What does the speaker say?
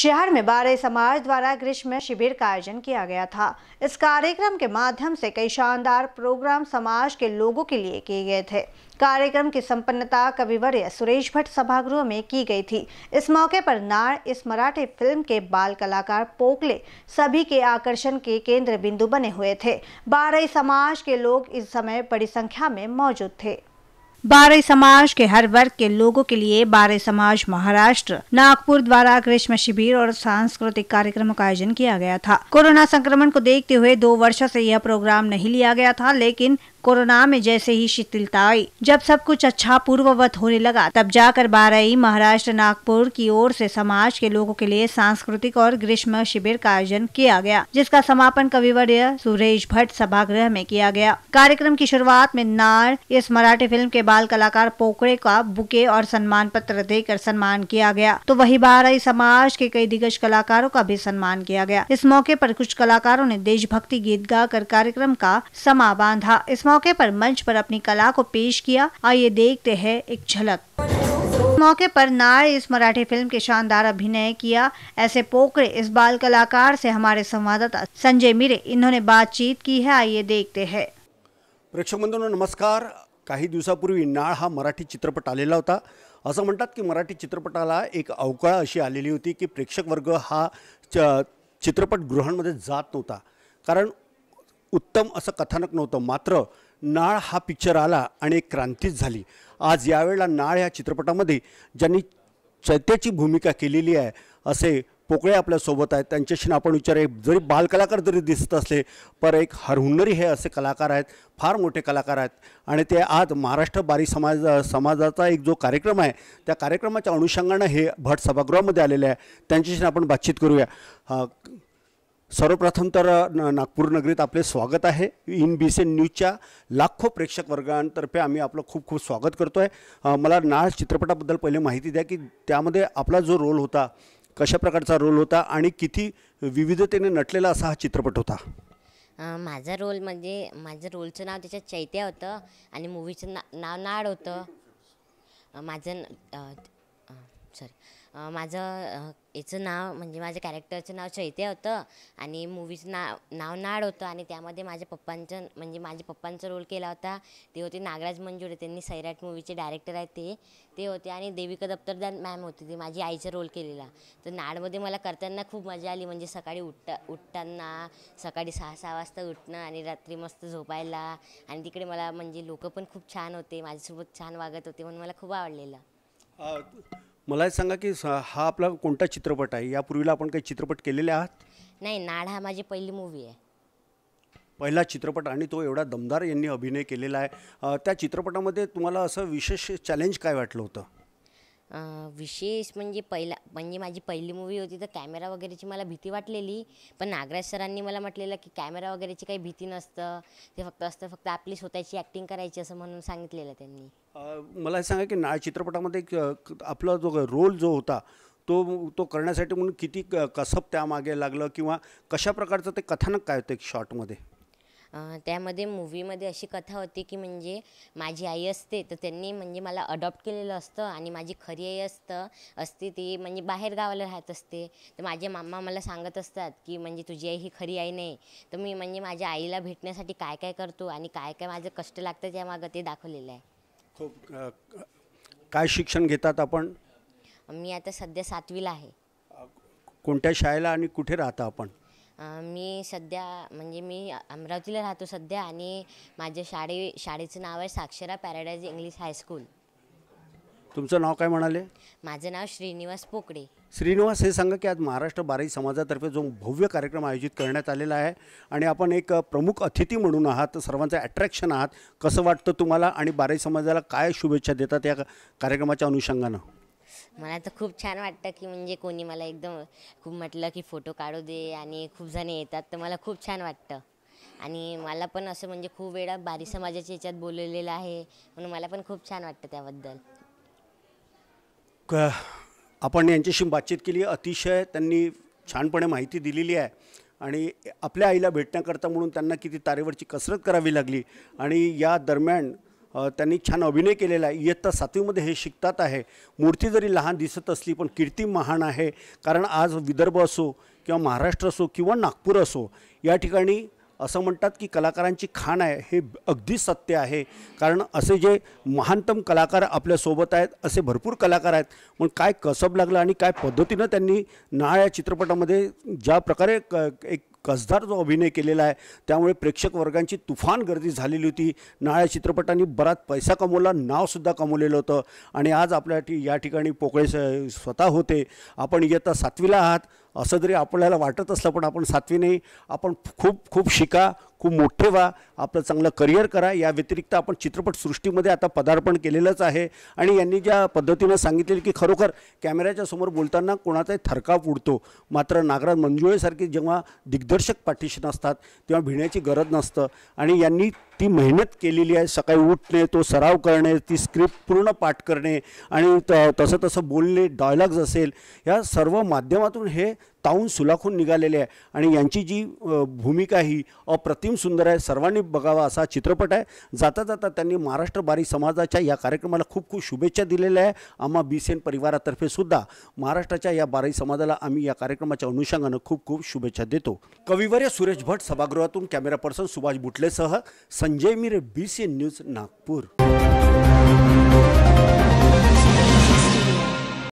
शहर में बारई समाज द्वारा ग्रीष्म शिविर का आयोजन किया गया था। इस कार्यक्रम के माध्यम से कई शानदार प्रोग्राम समाज के लोगों के लिए किए गए थे। कार्यक्रम की संपन्नता कविवर्य सुरेश भट्ट सभागृह में की गई थी। इस मौके पर नाड़ इस मराठी फिल्म के बाल कलाकार पोकले सभी के आकर्षण के केंद्र बिंदु बने हुए थे। बारई समाज के लोग इस समय बड़ी संख्या में मौजूद थे। बारई समाज के हर वर्ग के लोगों के लिए बारई समाज महाराष्ट्र नागपुर द्वारा ग्रीष्म शिविर और सांस्कृतिक कार्यक्रमों का आयोजन किया गया था। कोरोना संक्रमण को देखते हुए 2 वर्षों से यह प्रोग्राम नहीं लिया गया था, लेकिन कोरोना में जैसे ही शिथिलता आई, जब सब कुछ अच्छा पूर्ववत होने लगा, तब जाकर बारई महाराष्ट्र नागपुर की ओर से समाज के लोगों के लिए सांस्कृतिक और ग्रीष्म शिविर का आयोजन किया गया, जिसका समापन कविवर्य सुरेश भट्ट सभागृह में किया गया। कार्यक्रम की शुरुआत में नाड़ इस मराठी फिल्म के बाल कलाकार पोकड़े का बुके और सम्मान पत्र देकर सम्मान किया गया, तो वही बारई समाज के कई दिग्गज कलाकारों का भी सम्मान किया गया। इस मौके पर कुछ कलाकारों ने देशभक्ति गीत गाकर कार्यक्रम का समा बांधा। इस मौके पर मंच पर अपनी कला को पेश किया। आइए देखते हैं एक झलक। मौके पर नाड़ इस मराठी फिल्म के शानदार अभिनय किया। ऐसे पोकड़े इस बाल कलाकार से हमारे संवाददाता संजय मिरे इन्होंने बातचीत की है। आइए देखते हैं। प्रेक्षक बंधूंनो नमस्कार। काही दिवसापूर्वी नाळ हा मराठी चित्रपट आलेला होता। असं म्हणतात की मराठी चित्रपटाला एक अवकाळ अशी आलेली होती की प्रेक्षक वर्ग हा चित्रपटगृहांमध्ये जात नव्हता, कारण उत्तम असं कथानक नव्हतं। मात्र नाळ हा पिक्चर आला आणि एक क्रांतीच झाली। आज यावेळेला नाळ या चित्रपटामध्ये ज्यांनी चैत्याची भूमिका केलेली आहे असे पोकळे आपल्या सोबत आहेत। त्यांच्याशी आपण विचारूया। जरी बालकलाकार जरी दिसत असले पर एक हरहुन्नरी हे असे कलाकार आहेत, फार मोठे कलाकार आहेत आणि ते आज महाराष्ट्र बारी समाजाचा एक जो कार्यक्रम आहे त्या कार्यक्रमाच्या अनुषंगाने हे भट सभागृहामध्ये आलेले आहे। त्यांच्याशी आपण बातचीत करूया। सर्वप्रथम तर नागपूर नगरीत आपले स्वागत आहे। इन BCN न्यूजच्या लाखो प्रेक्षक वर्गांतर्फे आम्ही आपलं खूप खूप स्वागत करतोय। मला नाळ चित्रपटाबद्दल पहिले माहिती द्या की त्यामध्ये आपला जो रोल होता, कशा प्रकारचा रोल होता आणि किती विविधतेने नटलेला असा हा चित्रपट होता। माझा रोल म्हणजे माझं रोलचं नाव त्याच्यात चैत्या होतं आणि मूवीचं नाव नाड होतं। माझं याचं नाव म्हणजे माझ्या कॅरेक्टरचं नाव चैत्या होतं आणि मूवीचं नाव नाड होतं आणि त्यामध्ये माझ्या पप्पांचा रोल केला होता। ते होते नागराज मंजुळे, त्यांनी सैराट मूवीचे डायरेक्टर आहेत ते होते आणि देविका दप्तरदार मॅम होती, ती माझी आईचा रोल केलेला। तर नाडमध्ये मला करताना खूप मजा आली, म्हणजे सकाळी उठताना सकाळी 6 वाजता उठणं आणि रात्री मस्त झोपायला, आणि तिकडे मला म्हणजे लोक पण खूप छान होते, माझ्यासोबत छान वागत होते, म्हणून मला खूप आवडलेलं। मला सांगा की हा आपला कोणता चित्रपट आहे? यापूर्वीला आपण काही चित्रपट केलेले आहात? नाही, नाड हा माझी पहिली मूवी आहे, पहिला चित्रपट, आणि तो एवढा दमदार यांनी अभिनय केलेला आहे। त्या चित्रपटामध्ये तुम्हाला असं विशेष चॅलेंज काय वाटलं होतं? विशेष म्हणजे माझी पहिली मूवी होती, तर कॅमेरा वगैरेची मला भीती वाटलेली, पण नागराज सरांनी मला म्हटलेलं की कॅमेरा वगैरेची काही भीती नसतं, ते फक्त आपली स्वतःची ॲक्टिंग करायची असं म्हणून सांगितलेलं त्यांनी। मला सांगा की नाळ चित्रपटामध्ये आपला जो रोल जो होता तो करण्यासाठी म्हणून किती कसब त्यामागे लागलं, किंवा कशा प्रकारचं ते कथानक काय होतं एक शॉर्टमध्ये? त्यामध्ये मूवीमध्ये अशी कथा होती की म्हणजे माझी आई असते, तर त्यांनी म्हणजे मला अडॉप्ट केलेलं असतं आणि माझी खरी आई असते ती म्हणजे बाहेर गावाला राहत असते। तर माझे मामा मला सांगत असतात की म्हणजे तुझी आई ही खरी आई नाही। तर मी म्हणजे माझ्या आईला भेटण्यासाठी काय काय करतो आणि काय काय माझं कष्ट लागतं त्यामागं ते दाखवलेलं आहे। खूप काय शिक्षण घेतात आपण? मी आता सध्या 7वीला आहे। कोणत्या शाळेला आणि कुठे राहता आपण? मी सध्या म्हणजे मी अमरावतीला राहतो सध्या, आणि माझ्या शाळेचं नाव आहे साक्षरा पॅराडाईज इंग्लिश हायस्कूल। तुमचं नाव काय म्हणाले? माझं नाव श्रीनिवास पोकळे। श्रीनिवास, हे सांगा की आज महाराष्ट्र बाराई समाजातर्फे जो भव्य कार्यक्रम आयोजित करण्यात आलेला आहे आणि आपण एक प्रमुख अतिथी म्हणून आहात, सर्वांचं अट्रॅक्शन आहात, कसं वाटतं तुम्हाला आणि बाराई समाजाला काय शुभेच्छा देतात या कार्यक्रमाच्या अनुषंगानं? मला तर खूप छान वाटतं की म्हणजे कोणी मला एकदम खूप म्हटलं की फोटो काढू दे आणि खूप जण येतात, तर मला खूप छान वाटतं। आणि मला पण असं म्हणजे खूप वेळा बारी समाजाच्या याच्यात बोललेलं आहे, म्हणून मला पण खूप छान वाटतं त्याबद्दल। आपण यांच्याशी बातचीत केली, अतिशय त्यांनी छानपणे माहिती दिलेली आहे आणि आपल्या आईला भेटण्याकरता म्हणून त्यांना किती तारेवरची कसरत करावी लागली, आणि या दरम्यान त्यांनी छान अभिनय केलेला आहे. इयत्ता 7वीमध्ये हे शिकतात आहे. मूर्ती जरी लहान दिसत असली पण कीर्ती महान आहे. कारण आज विदर्भ असो किंवा महाराष्ट्र असो किंवा नागपूर असो, या ठिकाणी असं म्हणतात की कलाकारांची खाण आहे. हे अगदी सत्य आहे. कारण असे जे महानतम कलाकार आपल्यासोबत आहेत, असे भरपूर कलाकार आहेत. पण काय कसब लागलं आणि काय पद्धतीनं त्यांनी नाळ या चित्रपटामध्ये ज्या प्रकारे एक कसदार जो अभिनय केलेला आहे, त्यामुळे प्रेक्षक वर्गांची तुफान गर्दी झालेली होती. नाळ या चित्रपटाने बराच पैसा कमवला, नावसुद्धा कमवलेलं होतं. आणि आज आपल्या या ठिकाणी पोकळे स्वतः होते. आपण इयत्ता 7वीला आहात असं जरी आपल्याला वाटत असलं, पण आपण 7वी नाही, आपण खूप खूप शिका, खूप मोठे व्हा, आपलं चांगलं करिअर करा. या व्यतिरिक्त आपण चित्रपटसृष्टीमध्ये आता पदार्पण केलेलंच आहे. आणि यांनी ज्या पद्धतीनं सांगितलेलं की खरोखर कॅमेऱ्याच्या समोर बोलताना कोणाचाही थरकाप उडतो, मात्र नागराज मंजुळेसारखे जेव्हा दिग्दर्शक पाठीशी नसतात तेव्हा भिण्याची गरज नसतं. आणि यांनी ती मेहनत केलेली आहे. सकाळी उठणे, तो सराव करणे, ती स्क्रिप्ट पूर्ण पाठ करणे आणि तसं तसं बोलणे, डायलॉग्स असेल, या सर्व माध्यमातून हे तावून सुलाखून निघालेले आहे. आणि यांची जी भूमिका ही अप्रतिम सुंदर आहे. सर्वांनी बघावा असा चित्रपट आहे. जाता जाता त्यांनी महाराष्ट्र बारी समाजाच्या या कार्यक्रमाला खूप खूप शुभेच्छा दिलेल्या आहे. आम्हा BCN परिवारातर्फे सुद्धा महाराष्ट्राच्या या बारी समाजाला आम्ही या कार्यक्रमाच्या अनुषंगानं खूप खूप शुभेच्छा देतो. कविवर्य सुरेश भट सभागृहातून कॅमेरा पर्सन सुभाष बुटलेसह संजय मिरे, BCN न्यूज, नागपूर.